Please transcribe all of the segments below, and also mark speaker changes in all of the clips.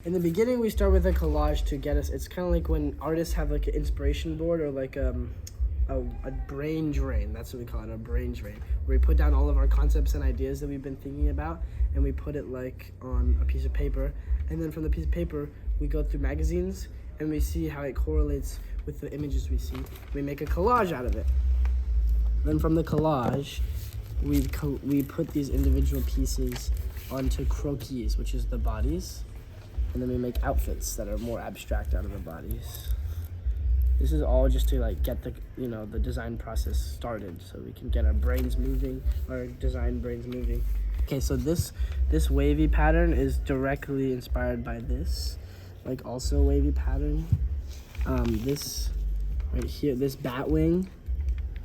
Speaker 1: In the beginning, we start with a collage to get us. It's kind of like when artists have like an inspiration board or like a brain drain. That's what we call it, a brain drain, where we put down all of our concepts and ideas that we've been thinking about, and we put it like on a piece of paper. And then from the piece of paper, we go through magazines and we see how it correlates with the images we see. We make a collage out of it. Then from the collage, we put these individual pieces onto croquis, which is the bodies. And then we make outfits that are more abstract out of the bodies. This is all just to like get the design process started, so we can get our brains moving, our design brains moving. Okay, so this wavy pattern is directly inspired by this, like also wavy pattern. This right here, this bat wing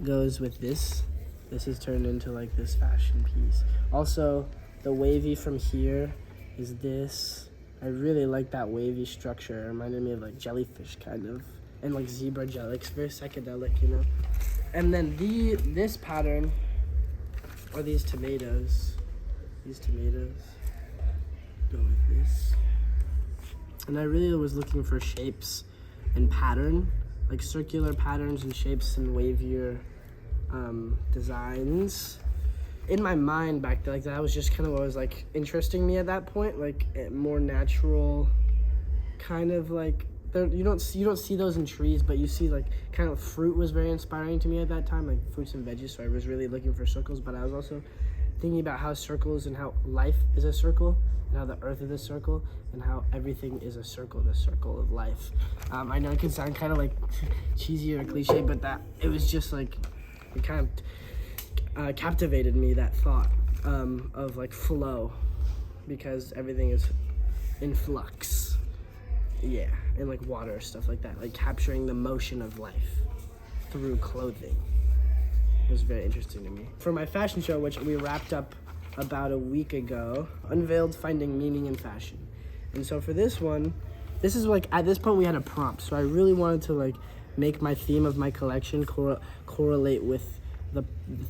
Speaker 1: goes with this. This is turned into like this fashion piece. Also, the wavy from here is this. I really like that wavy structure. It reminded me of like jellyfish kind of, and like zebra jelly. It's very psychedelic, you know. And then this pattern are these tomatoes. These tomatoes go with this. And I really was looking for shapes and pattern, like circular patterns and shapes and wavier designs. In my mind back then, like that was just kind of what was like interesting me at that point, like more natural, kind of like you don't see those in trees, but you see like kind of fruit was very inspiring to me at that time, like fruits and veggies. So I was really looking for circles, but I was also thinking about how circles and how life is a circle, and how the earth is a circle, and how everything is a circle, the circle of life. I know it can sound kind of like cheesy or cliche, but that it was just like it kind of captivated me, that thought of like flow, because everything is in flux, and like water, stuff like that, like capturing the motion of life through clothing. It was very interesting to me. For my fashion show, which we wrapped up about a week ago, unveiled finding meaning in fashion. And so for this one, this is like, at this point we had a prompt, so I really wanted to like make my theme of my collection correlate with the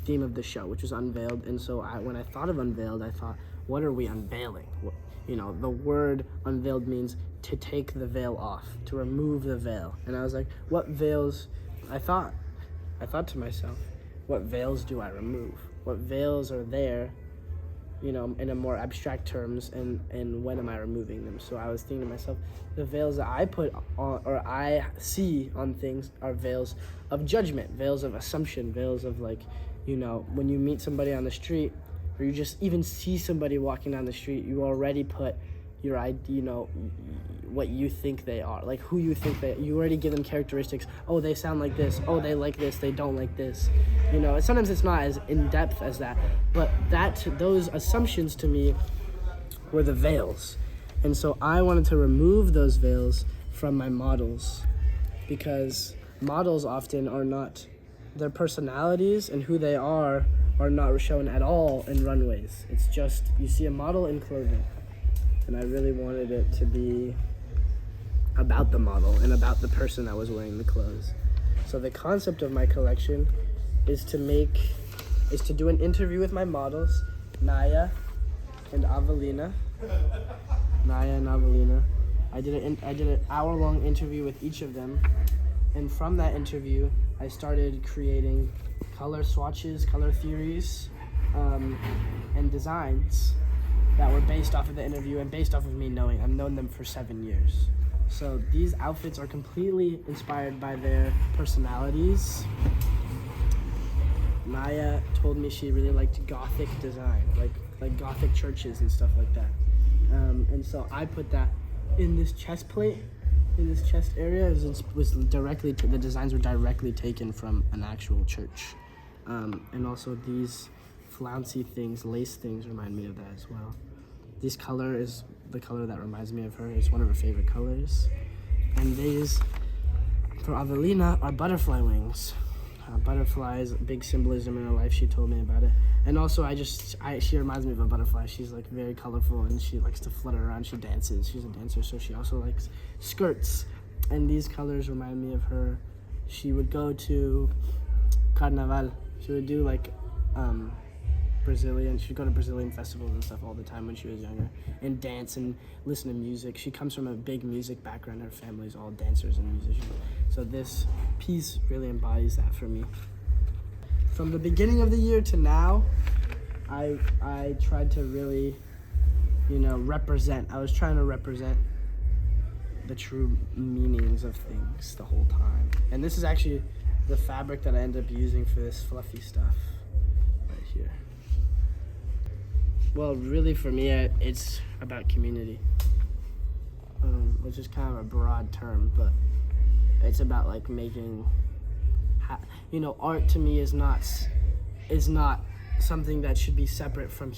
Speaker 1: theme of the show, which was unveiled. And so when I thought of unveiled, I thought, what are we unveiling? The word unveiled means to take the veil off, to remove the veil. And I was like, what veils? I thought to myself, what veils do I remove? What veils are there, in a more abstract terms, and when am I removing them? So I was thinking to myself, the veils that I put on, or I see on things, are veils of judgment, veils of assumption, veils of like, when you meet somebody on the street, or you just even see somebody walking down the street, you already put your what you think they are, like who you think you already give them characteristics. Oh, they sound like this. Oh, they like this. They don't like this. Sometimes it's not as in depth as that, but those assumptions to me were the veils. And so I wanted to remove those veils from my models, because models often are not, their personalities and who they are not shown at all in runways. It's just, you see a model in clothing. And I really wanted it to be about the model and about the person that was wearing the clothes. So the concept of my collection is to do an interview with my models, Naya and Avelina. I did an hour-long interview with each of them, and from that interview, I started creating color swatches, color theories, and designs that were based off of the interview and based off of me knowing. I've known them for 7 years. So these outfits are completely inspired by their personalities. Naya told me she really liked Gothic design, like Gothic churches and stuff like that. And so I put that in this chest plate, in this chest area. The designs were directly taken from an actual church. And also these flouncy things, lace things, remind me of that as well. This color is the color that reminds me of her. It's one of her favorite colors. And these, for Avelina, are butterfly wings. Butterflies, big symbolism in her life. She told me about it. And also, she reminds me of a butterfly. She's like very colorful, and she likes to flutter around. She dances. She's a dancer, so she also likes skirts. And these colors remind me of her. She would go to Carnaval. She would do like Brazilian. She'd go to Brazilian festivals and stuff all the time when she was younger, and dance and listen to music. She comes from a big music background. Her family's all dancers and musicians. So this piece really embodies that for me. From the beginning of the year to now, I tried to really, represent. I was trying to represent the true meanings of things the whole time. And this is actually the fabric that I end up using for this fluffy stuff right here. Well, really for me, it's about community, which is kind of a broad term, but it's about like making, art to me is not something that should be separate from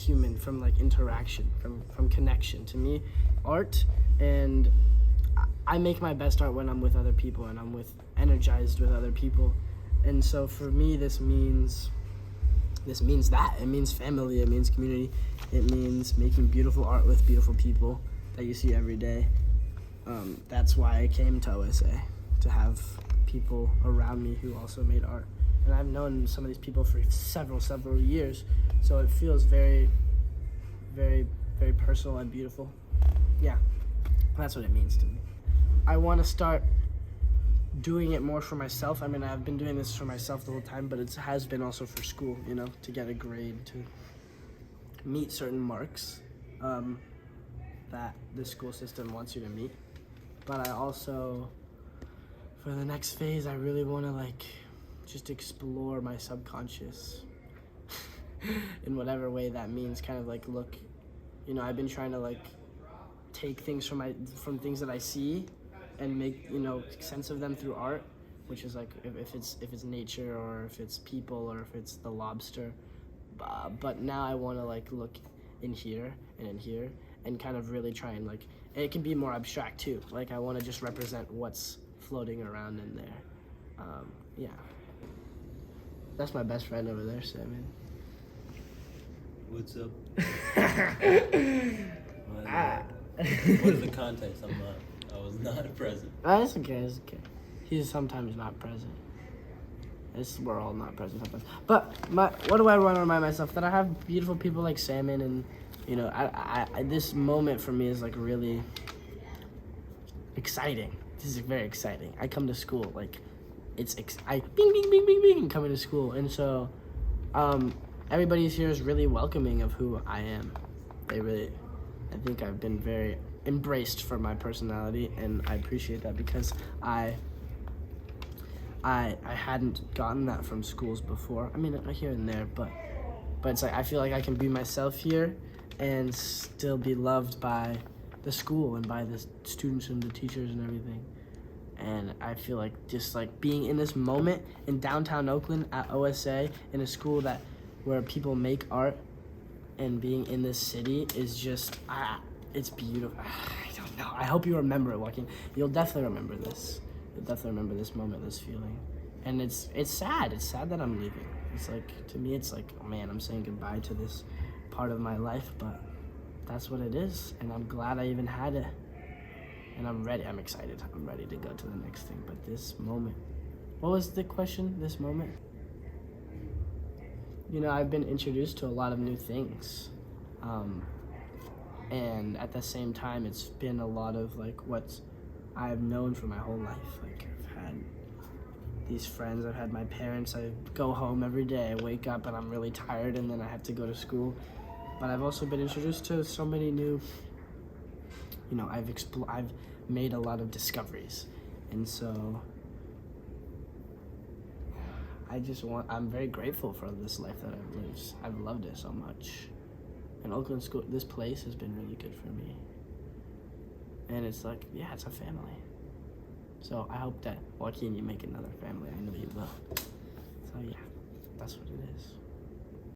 Speaker 1: like interaction, from connection. To me, art, and I make my best art when I'm with other people and I'm energized with other people. And so for me, this means that. It means family, it means community, it means making beautiful art with beautiful people that you see every day. That's why I came to OSA, to have people around me who also made art. And I've known some of these people for several years, so it feels very, very, very personal and beautiful. Yeah, that's what it means to me. I want to start doing it more for myself. I mean, I've been doing this for myself the whole time, but it has been also for school, to get a grade, to meet certain marks that the school system wants you to meet. But I also, for the next phase, I really want to just explore my subconscious in whatever way that means. Kind of look, I've been trying to take things from things that I see and make sense of them through art, which is if it's nature, or if it's people, or if it's the lobster. But now I want to look in here and in here and kind of really try and it can be more abstract too. I want to just represent what's floating around in there. Yeah. That's my best friend over there, Simon.
Speaker 2: What's up? What is the context? I was not present.
Speaker 1: It's okay. He's sometimes not present. We're all not present sometimes. But what do I want to remind myself? That I have beautiful people like Salmon, and I this moment for me is really exciting. This is very exciting. I come to school I bing bing bing bing bing coming to school, and so everybody here is really welcoming of who I am. I think I've been very embraced for my personality, and I appreciate that, because I hadn't gotten that from schools before. I mean, here and there, but it's I feel like I can be myself here and still be loved by the school and by the students and the teachers and everything. And I feel just being in this moment in downtown Oakland at OSA, in a school where people make art, and being in this city is just, it's beautiful. I don't know. I hope you remember it, Joaquin. You'll definitely remember this. You'll definitely remember this moment, this feeling. And it's sad. It's sad that I'm leaving. It's to me, it's oh man, I'm saying goodbye to this part of my life, but that's what it is. And I'm glad I even had it. And I'm ready. I'm excited. I'm ready to go to the next thing. But this moment, what was the question? This moment? I've been introduced to a lot of new things. And at the same time, it's been a lot of what I've known for my whole life. I've had these friends, I've had my parents. I go home every day, I wake up and I'm really tired, and then I have to go to school. But I've also been introduced to so many new, I've made a lot of discoveries. And so I'm very grateful for this life that I've lived. I've loved it so much. And Oakland School, this place has been really good for me. And it's it's a family. So I hope that, Joaquin, you make another family. I know you will. So yeah, that's what it is.